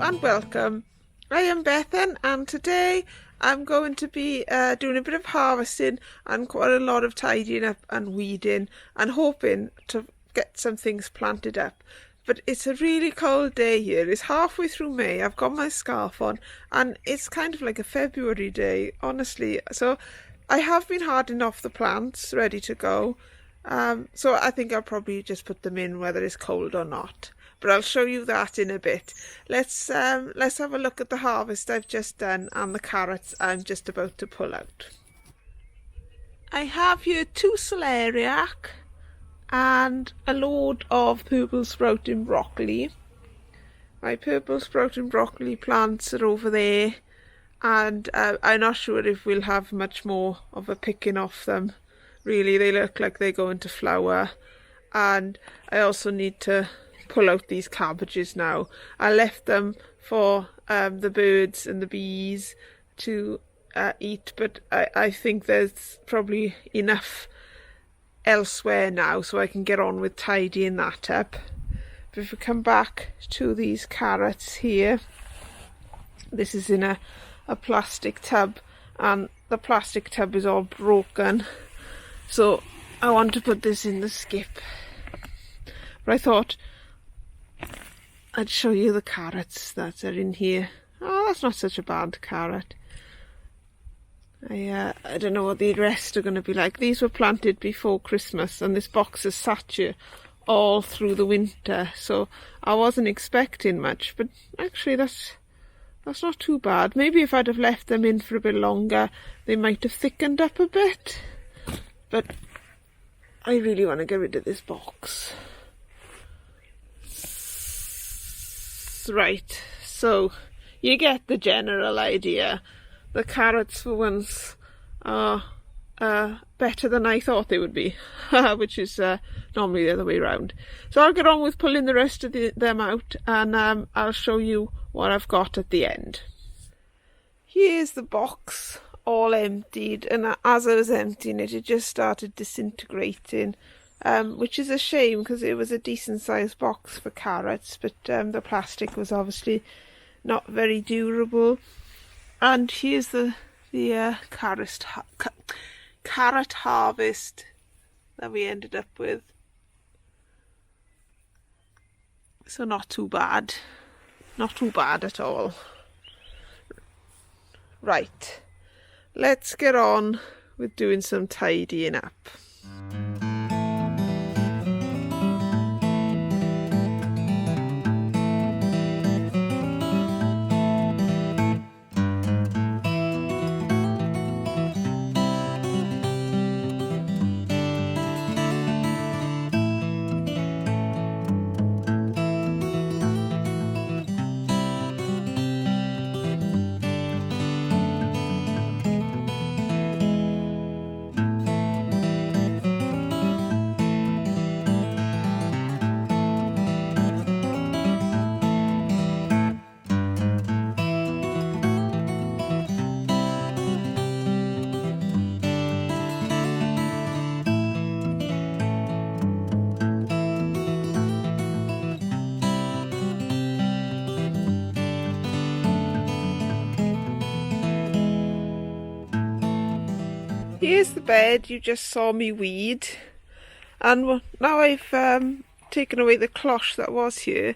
and welcome. I am Bethan, and today I'm going to be doing a bit of harvesting and quite a lot of tidying up and weeding and hoping to get some things planted up. But it's a really cold day here. It's halfway through May. I've got my scarf on and it's kind of like a February day, honestly. So I have been hardening off the plants ready to go. So I think I'll probably just put them in whether it's cold or not. But I'll show you that in a bit. Let's have a look at the harvest I've just done and the carrots I'm just about to pull out. I have here 2 celeriac and a load of purple sprouting broccoli. My purple sprouting broccoli plants are over there, and I'm not sure if we'll have much more of a picking off them. Really, they look like they're going to flower. And I also need to pull out these cabbages now. I left them for the birds and the bees to eat, but I think there's probably enough elsewhere now so I can get on with tidying that up. But if we come back to these carrots here, this is in a plastic tub and the plastic tub is all broken, so I want to put this in the skip. But I thought I'd show you the carrots that are in here. Oh, that's not such a bad carrot. I don't know what the rest are going to be like. These were planted before Christmas and this box has sat here all through the winter, so I wasn't expecting much, but actually that's not too bad. Maybe if I'd have left them in for a bit longer they might have thickened up a bit, but I really want to get rid of this box. Right, so you get the general idea. The carrots for once are better than I thought they would be, which is normally the other way around. So I'll get on with pulling the rest of them out, and I'll show you what I've got at the end. Here's the box all emptied, and as I was emptying it, it just started disintegrating. Which is a shame because it was a decent sized box for carrots, but the plastic was obviously not very durable. And here's the carrot harvest that we ended up with. So not too bad at all. Right, let's get on with doing some tidying up. Here's the bed you just saw me weed, and now I've taken away the cloche that was here,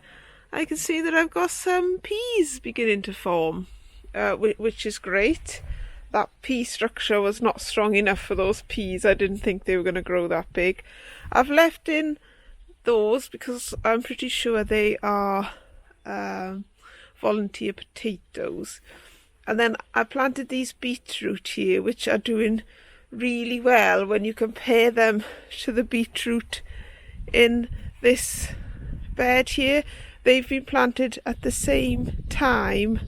I can see that I've got some peas beginning to form, which is great. That pea structure was not strong enough for those peas. I didn't think they were going to grow that big. I've left in those because I'm pretty sure they are volunteer potatoes. And then I planted these beetroot here, which are doing really well when you compare them to the beetroot in this bed here. They've been planted at the same time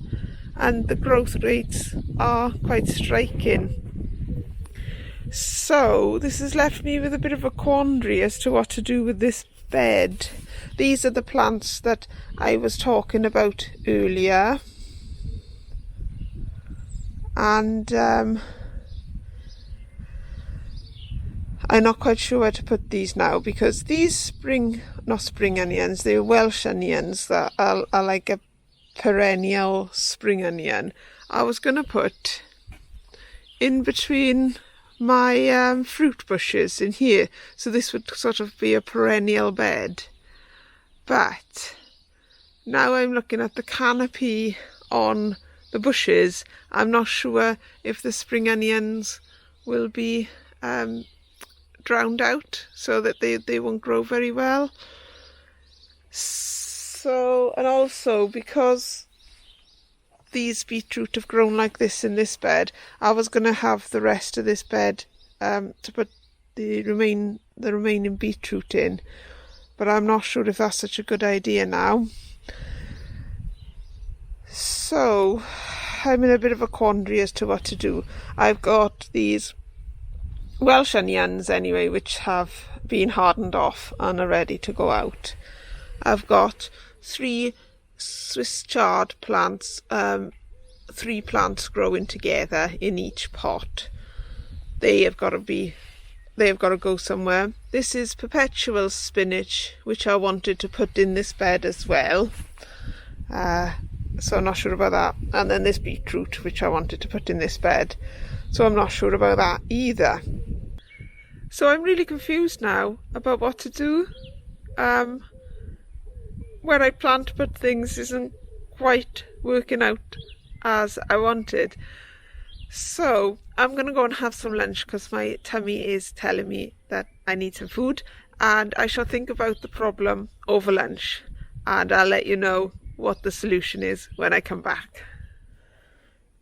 and the growth rates are quite striking. So this has left me with a bit of a quandary as to what to do with this bed. These are the plants that I was talking about earlier, and I'm not quite sure where to put these now, because these not spring onions, they're Welsh onions that are like a perennial spring onion I was going to put in between my fruit bushes in here, so this would sort of be a perennial bed. But now I'm looking at the canopy on the bushes, I'm not sure if the spring onions will be drowned out, so that they won't grow very well. So, and also because these beetroot have grown like this in this bed, I was going to have the rest of this bed to put the remaining beetroot in, but I'm not sure if that's such a good idea now. So I'm in a bit of a quandary as to what to do. I've got these Welsh onions anyway, which have been hardened off and are ready to go out. I've got 3 Swiss chard plants, 3 plants growing together in each pot. They have got to go somewhere. This is perpetual spinach, which I wanted to put in this bed as well. So I'm not sure about that. And then this beetroot, which I wanted to put in this bed. So I'm not sure about that either. So I'm really confused now about what to do. Where I plan to put things isn't quite working out as I wanted. So I'm going to go and have some lunch because my tummy is telling me that I need some food, and I shall think about the problem over lunch, and I'll let you know what the solution is when I come back.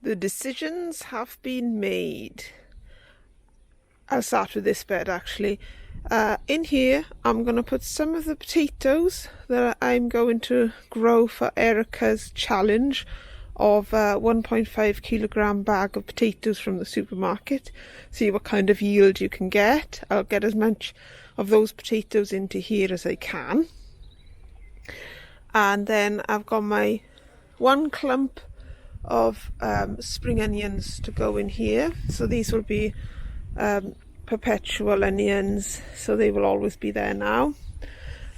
The decisions have been made. I'll start with this bed actually. In here I'm going to put some of the potatoes that I'm going to grow for Erica's challenge of a 1.5 kilogram bag of potatoes from the supermarket. See what kind of yield you can get. I'll get as much of those potatoes into here as I can. And then I've got my 1 clump of spring onions to go in here. So these will be perpetual onions, so they will always be there now.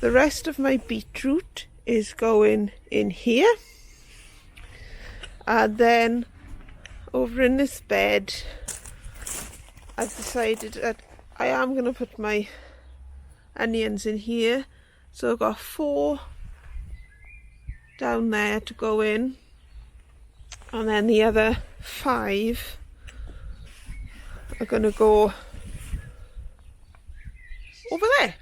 The rest of my beetroot is going in here, and then over in this bed I've decided that I am going to put my onions in here. So I've got 4 down there to go in, and then the other 5 are going to go over there.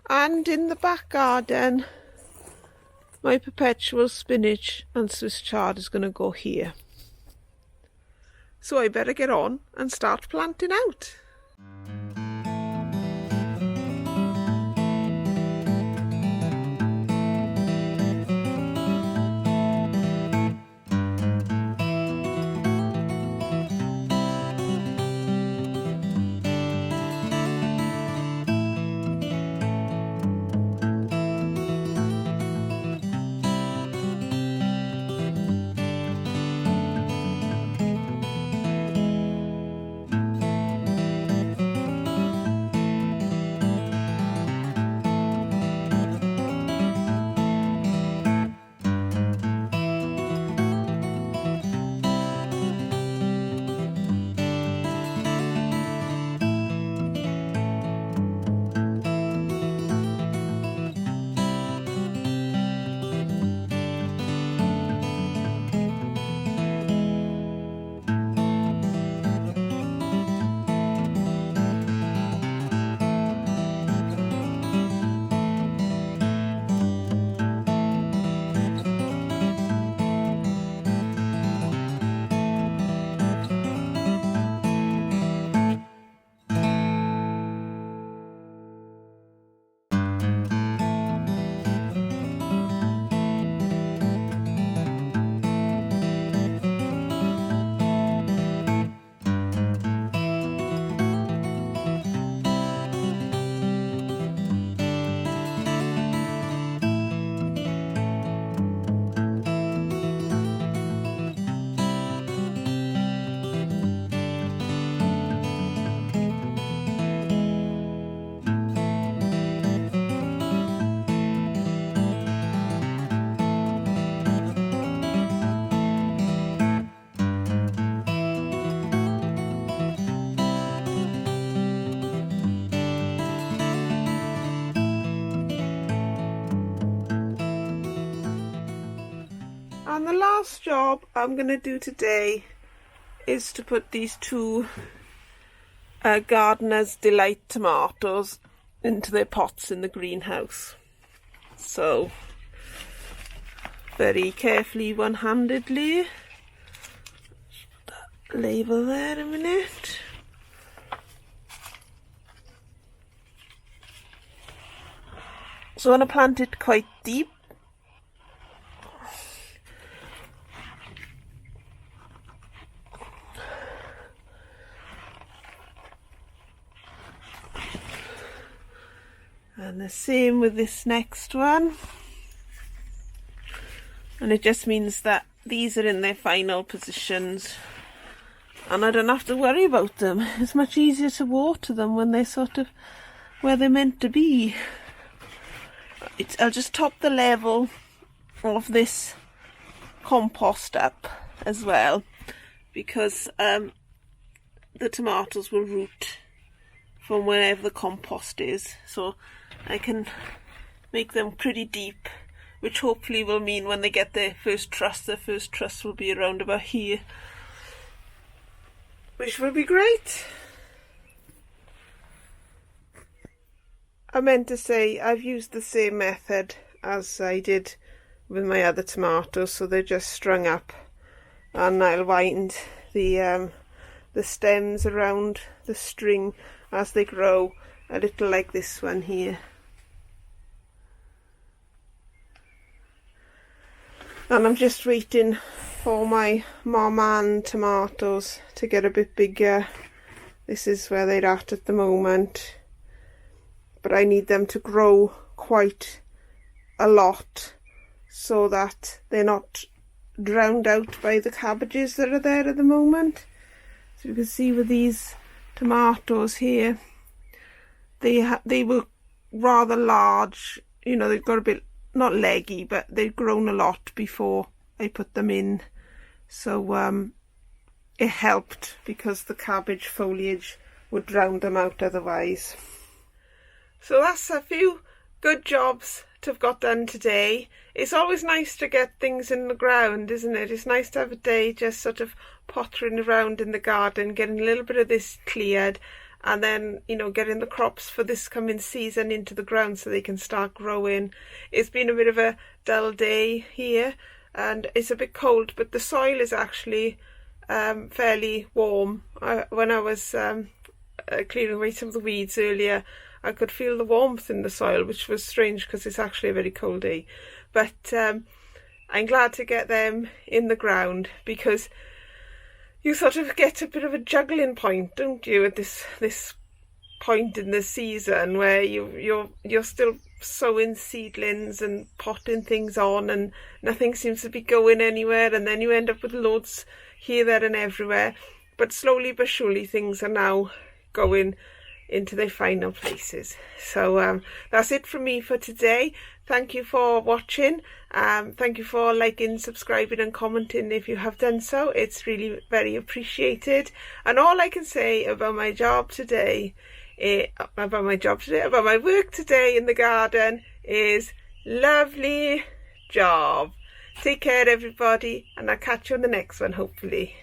And in the back garden, my perpetual spinach and Swiss chard is going to go here. So I better get on and start planting out. last job I'm going to do today is to put these two Gardener's Delight tomatoes into their pots in the greenhouse. So very carefully, one-handedly. Just put that label there a minute. So I want to plant it quite deep. And the same with this next one. And it just means that these are in their final positions and I don't have to worry about them. It's much easier to water them when they're sort of where they're meant to be. I'll just top the level of this compost up as well, because the tomatoes will root from wherever the compost is, so I can make them pretty deep, which hopefully will mean when they get their first truss will be around about here, which will be great. I meant to say I've used the same method as I did with my other tomatoes, so they're just strung up, and I'll wind the stems around the string as they grow, a little like this one here. And I'm just waiting for my Marman tomatoes to get a bit bigger. This is where they're at the moment, but I need them to grow quite a lot so that they're not drowned out by the cabbages that are there at the moment. So you can see with these tomatoes here, they were rather large, you know, they've got a bit, not leggy, but they've grown a lot before I put them in, so it helped because the cabbage foliage would drown them out otherwise. So that's a few good jobs to have got done today. It's always nice to get things in the ground, isn't it? It's nice to have a day just sort of pottering around in the garden, getting a little bit of this cleared, and then, you know, getting the crops for this coming season into the ground so they can start growing. It's been a bit of a dull day here and it's a bit cold, but the soil is actually fairly warm. When I was clearing away some of the weeds earlier, I could feel the warmth in the soil, which was strange because it's actually a very cold day. But I'm glad to get them in the ground, because you sort of get a bit of a juggling point, don't you, at this point in the season where you're still sowing seedlings and potting things on and nothing seems to be going anywhere, and then you end up with loads here, there and everywhere. But slowly but surely things are now going into their final places. So that's it from me for today. Thank you for watching. Thank you for liking, subscribing and commenting if you have done so. It's really very appreciated. And all I can say about my job today, about my work today in the garden is lovely job. Take care everybody, and I'll catch you on the next one hopefully.